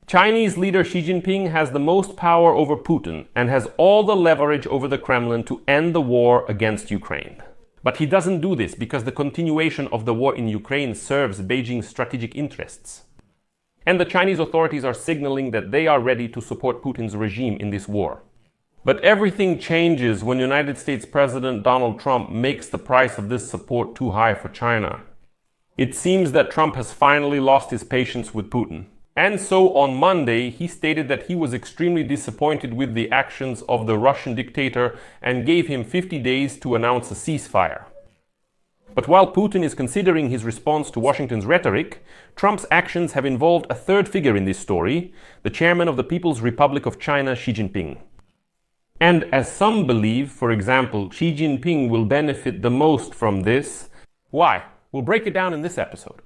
Chinese leader Xi Jinping has the most power over Putin and has all the leverage over the Kremlin to end the war against Ukraine. But he doesn't do this because the continuation of the war in Ukraine serves Beijing's strategic interests. And the Chinese authorities are signaling that they are ready to support Putin's regime in this war. But everything changes when United States President Donald Trump makes the price of this support too high for China. It seems that Trump has finally lost his patience with Putin. And so on Monday, he stated that he was extremely disappointed with the actions of the Russian dictator and gave him 50 days to announce a ceasefire. But while Putin is considering his response to Washington's rhetoric, Trump's actions have involved a third figure in this story, the chairman of the People's Republic of China, Xi Jinping. And as some believe, for example, Xi Jinping will benefit the most from this. Why? We'll break it down in this episode.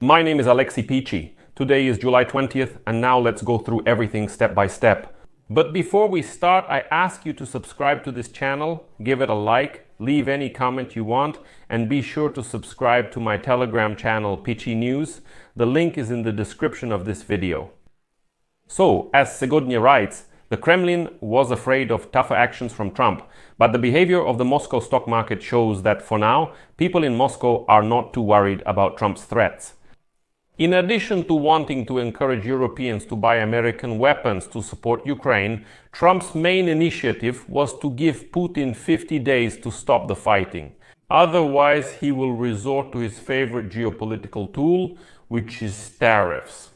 My name is Alexei Pichi. Today is July 20th, and now let's go through everything step by step. But before we start, I ask you to subscribe to this channel, give it a like, leave any comment you want, and be sure to subscribe to my Telegram channel, Pichi News. The link is in the description of this video. So, as Segodnya writes, the Kremlin was afraid of tougher actions from Trump, but the behavior of the Moscow stock market shows that for now, people in Moscow are not too worried about Trump's threats. In addition to wanting to encourage Europeans to buy American weapons to support Ukraine, Trump's main initiative was to give Putin 50 days to stop the fighting. Otherwise, he will resort to his favorite geopolitical tool, which is tariffs.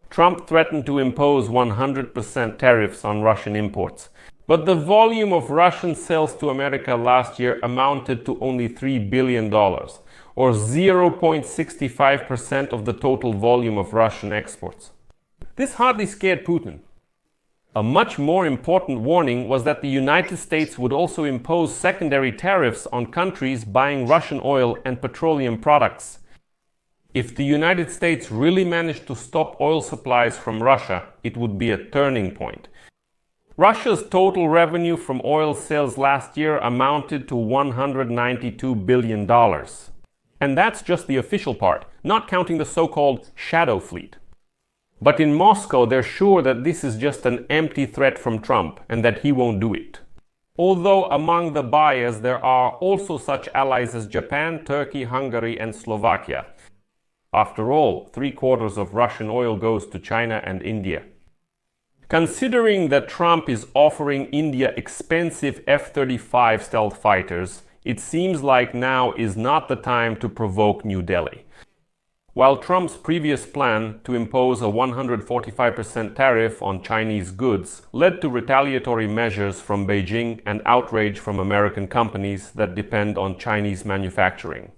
Trump threatened to impose 100% tariffs on Russian imports. But the volume of Russian sales to America last year amounted to only $3 billion, or 0.65% of the total volume of Russian exports. This hardly scared Putin. A much more important warning was that the United States would also impose secondary tariffs on countries buying Russian oil and petroleum products. If the United States really managed to stop oil supplies from Russia, it would be a turning point. Russia's total revenue from oil sales last year amounted to $192 billion. And that's just the official part, not counting the so-called shadow fleet. But in Moscow, they're sure that this is just an empty threat from Trump and that he won't do it. Although among the buyers there are also such allies as Japan, Turkey, Hungary and Slovakia. After all, 3/4 of Russian oil goes to China and India. Considering that Trump is offering India expensive F-35 stealth fighters, it seems like now is not the time to provoke New Delhi. While Trump's previous plan to impose a 145% tariff on Chinese goods led to retaliatory measures from Beijing and outrage from American companies that depend on Chinese manufacturing.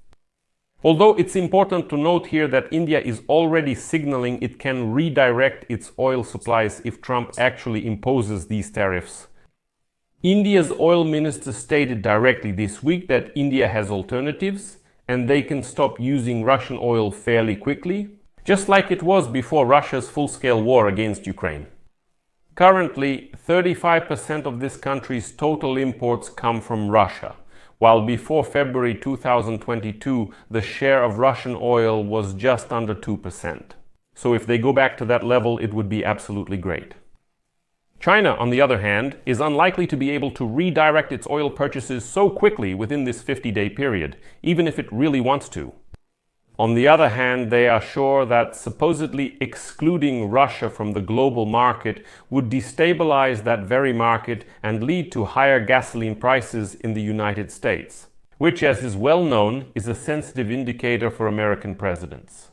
Although it's important to note here that India is already signaling it can redirect its oil supplies if Trump actually imposes these tariffs. India's oil minister stated directly this week that India has alternatives and they can stop using Russian oil fairly quickly, just like it was before Russia's full-scale war against Ukraine. Currently, 35% of this country's total imports come from Russia, while before February 2022, the share of Russian oil was just under 2%. So if they go back to that level, it would be absolutely great. China, on the other hand, is unlikely to be able to redirect its oil purchases so quickly within this 50-day period, even if it really wants to. On the other hand, they are sure that supposedly excluding Russia from the global market would destabilize that very market and lead to higher gasoline prices in the United States, which, as is well known, is a sensitive indicator for American presidents.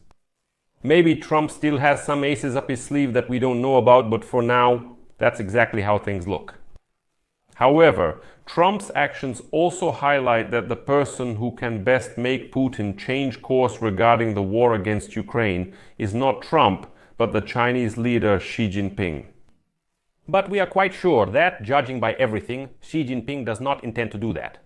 Maybe Trump still has some aces up his sleeve that we don't know about, but for now, that's exactly how things look. However, Trump's actions also highlight that the person who can best make Putin change course regarding the war against Ukraine is not Trump, but the Chinese leader Xi Jinping. But we are quite sure that, judging by everything, Xi Jinping does not intend to do that.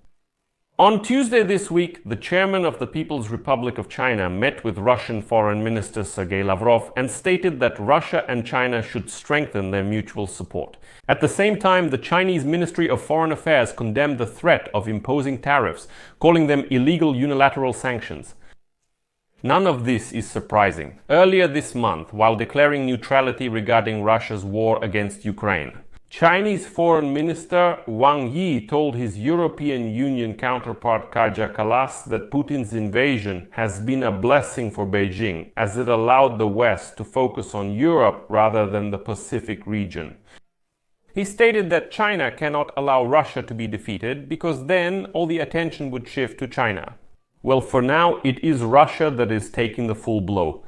On Tuesday this week, the chairman of the People's Republic of China met with Russian Foreign Minister Sergei Lavrov and stated that Russia and China should strengthen their mutual support. At the same time, the Chinese Ministry of Foreign Affairs condemned the threat of imposing tariffs, calling them illegal unilateral sanctions. None of this is surprising. Earlier this month, while declaring neutrality regarding Russia's war against Ukraine, Chinese Foreign Minister Wang Yi told his European Union counterpart Kaja Kallas that Putin's invasion has been a blessing for Beijing, as it allowed the West to focus on Europe rather than the Pacific region. He stated that China cannot allow Russia to be defeated because then all the attention would shift to China. Well, for now, it is Russia that is taking the full blow.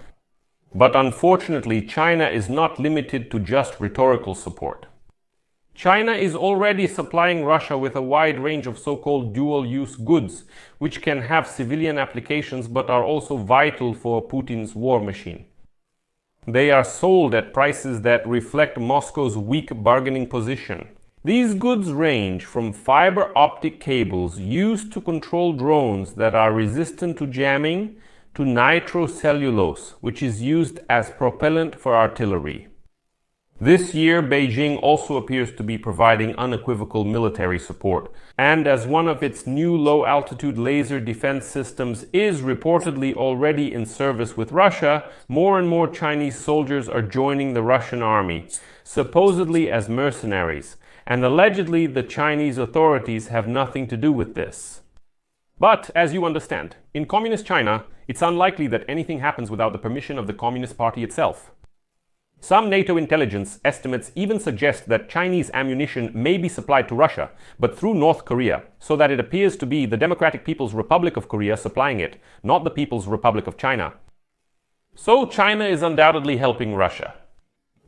But unfortunately, China is not limited to just rhetorical support. China is already supplying Russia with a wide range of so-called dual-use goods, which can have civilian applications but are also vital for Putin's war machine. They are sold at prices that reflect Moscow's weak bargaining position. These goods range from fiber optic cables used to control drones that are resistant to jamming to nitrocellulose, which is used as propellant for artillery. This year, Beijing also appears to be providing unequivocal military support, and as one of its new low-altitude laser defense systems is reportedly already in service with Russia, more and more Chinese soldiers are joining the Russian army, supposedly as mercenaries, and allegedly the Chinese authorities have nothing to do with this. But, as you understand, in Communist China, it's unlikely that anything happens without the permission of the Communist Party itself. Some NATO intelligence estimates even suggest that Chinese ammunition may be supplied to Russia, but through North Korea, so that it appears to be the Democratic People's Republic of Korea supplying it, not the People's Republic of China. So China is undoubtedly helping Russia.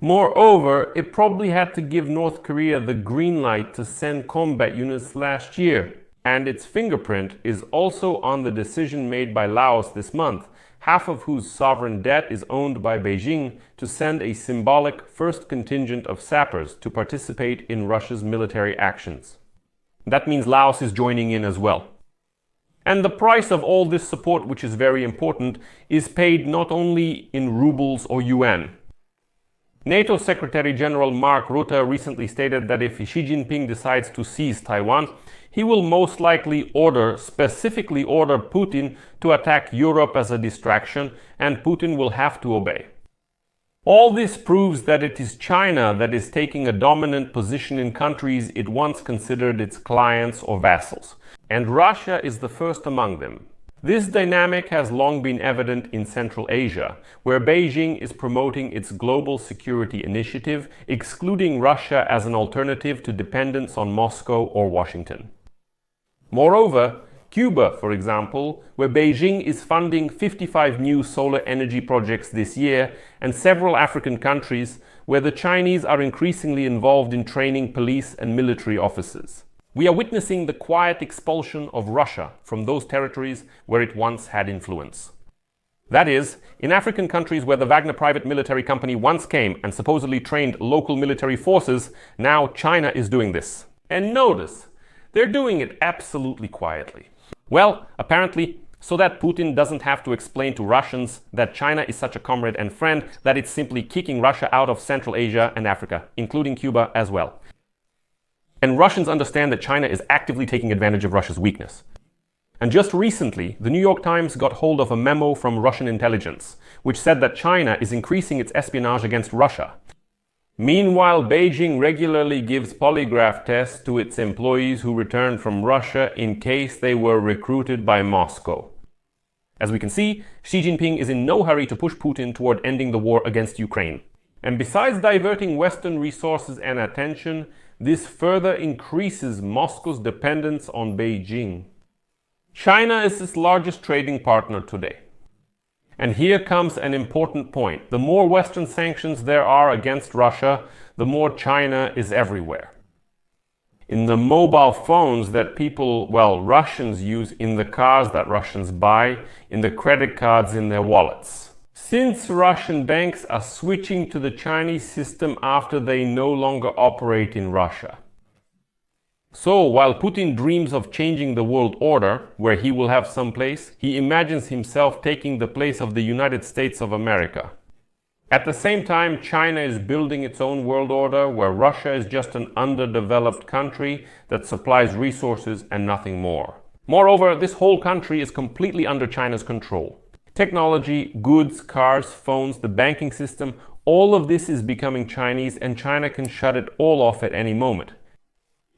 Moreover, it probably had to give North Korea the green light to send combat units last year, and its fingerprint is also on the decision made by Laos this month, half of whose sovereign debt is owned by Beijing, to send a symbolic first contingent of sappers to participate in Russia's military actions. That means Laos is joining in as well. And the price of all this support, which is very important, is paid not only in rubles or yuan. NATO Secretary General Mark Rutte recently stated that if Xi Jinping decides to seize Taiwan, he will most likely specifically order Putin to attack Europe as a distraction, and Putin will have to obey. All this proves that it is China that is taking a dominant position in countries it once considered its clients or vassals, and Russia is the first among them. This dynamic has long been evident in Central Asia, where Beijing is promoting its global security initiative, excluding Russia as an alternative to dependence on Moscow or Washington. Moreover, Cuba, for example, where Beijing is funding 55 new solar energy projects this year, and several African countries where the Chinese are increasingly involved in training police and military officers. We are witnessing the quiet expulsion of Russia from those territories where it once had influence. That is, in African countries where the Wagner private military company once came and supposedly trained local military forces, now China is doing this. And notice, they're doing it absolutely quietly. Well, apparently, so that Putin doesn't have to explain to Russians that China is such a comrade and friend that it's simply kicking Russia out of Central Asia and Africa, including Cuba as well. And Russians understand that China is actively taking advantage of Russia's weakness. And just recently, the New York Times got hold of a memo from Russian intelligence, which said that China is increasing its espionage against Russia. Meanwhile, Beijing regularly gives polygraph tests to its employees who return from Russia in case they were recruited by Moscow. As we can see, Xi Jinping is in no hurry to push Putin toward ending the war against Ukraine. And besides diverting Western resources and attention, this further increases Moscow's dependence on Beijing. China is its largest trading partner today. And here comes an important point. The more Western sanctions there are against Russia, the more China is everywhere. In the mobile phones that Russians use, in the cars that Russians buy, in the credit cards in their wallets. Since Russian banks are switching to the Chinese system after they no longer operate in Russia. So, while Putin dreams of changing the world order, where he will have some place, he imagines himself taking the place of the United States of America. At the same time, China is building its own world order, where Russia is just an underdeveloped country that supplies resources and nothing more. Moreover, this whole country is completely under China's control. Technology, goods, cars, phones, the banking system, all of this is becoming Chinese, and China can shut it all off at any moment.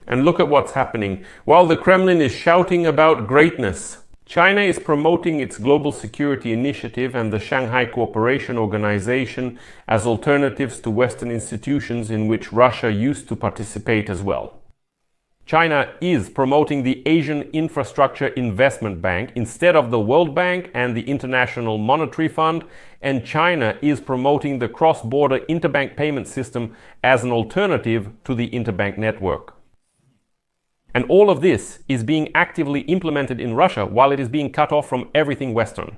And look at what's happening. While the Kremlin is shouting about greatness, China is promoting its Global Security Initiative and the Shanghai Cooperation Organization as alternatives to Western institutions in which Russia used to participate as well. China is promoting the Asian Infrastructure Investment Bank instead of the World Bank and the International Monetary Fund, and China is promoting the cross-border interbank payment system as an alternative to the interbank network. And all of this is being actively implemented in Russia while it is being cut off from everything Western.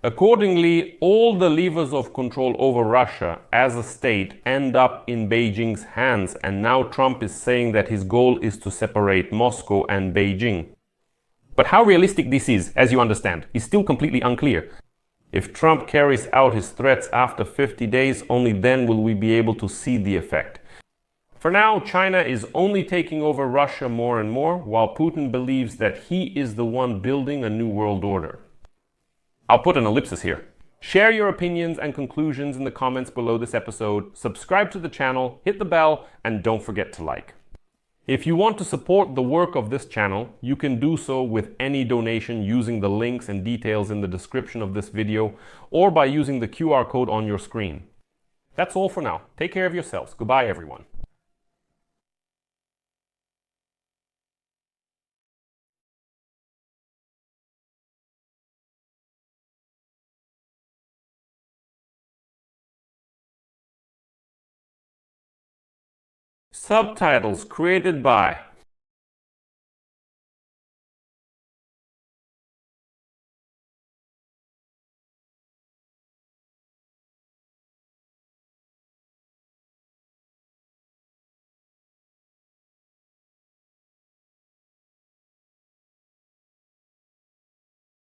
Accordingly, all the levers of control over Russia as a state end up in Beijing's hands, and now Trump is saying that his goal is to separate Moscow and Beijing. But how realistic this is, as you understand, is still completely unclear. If Trump carries out his threats after 50 days, only then will we be able to see the effect. For now, China is only taking over Russia more and more, while Putin believes that he is the one building a new world order. I'll put an ellipsis here. Share your opinions and conclusions in the comments below this episode, subscribe to the channel, hit the bell, and don't forget to like. If you want to support the work of this channel, you can do so with any donation using the links and details in the description of this video, or by using the QR code on your screen. That's all for now. Take care of yourselves. Goodbye, everyone. Subtitles created by